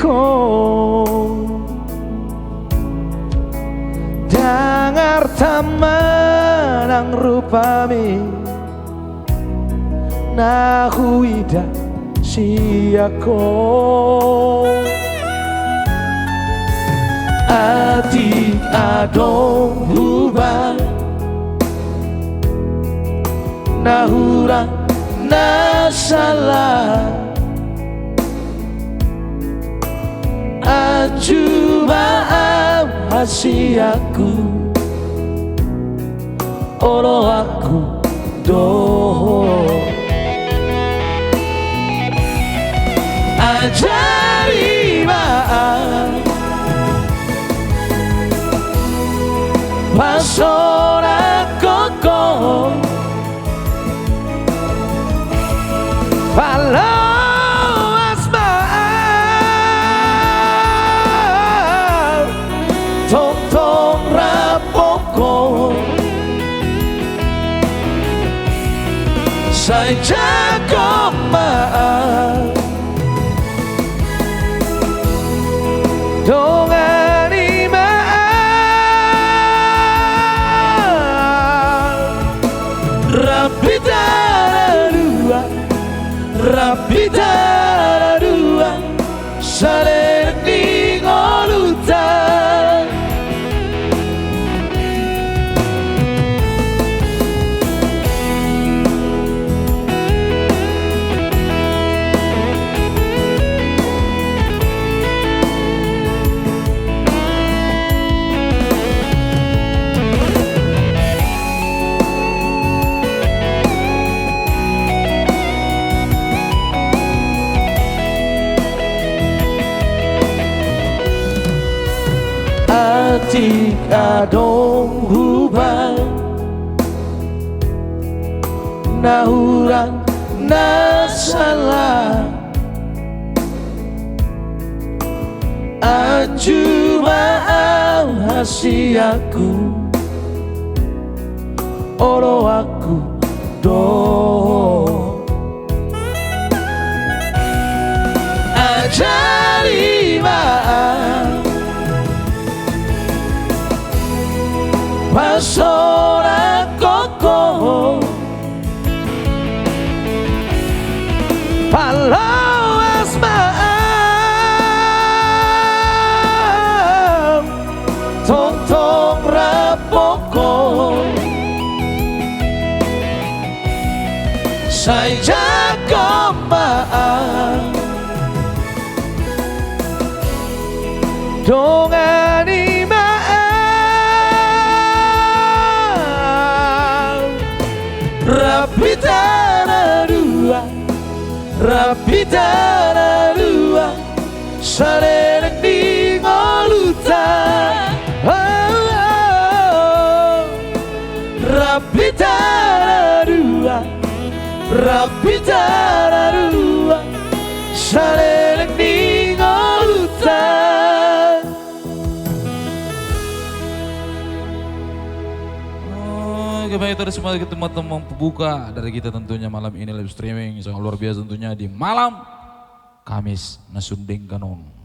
diriku dengar menang rupami nahu ida siako ati adong hubang nahura nasalah ajuba hasiaku olo aku doh ajari maaf pasora koko Walau asma'al tong-tong rapoko Saya jago maaf dongani maaf Rapida dua Rapida dua saling ngolutan Tika dong hubang nahuran nasalah ajuba hasiaku olo aku doh ajari maaf pasora koko palau asma'am tong-tong rapoko saya jago maaf dongani Rapida dua saling ngolutan Rapida dua saling ngolutan Baik terus semua teman-teman pembuka dari kita tentunya malam ini live streaming sangat luar biasa tentunya di malam Kamis Nasunding Kanon.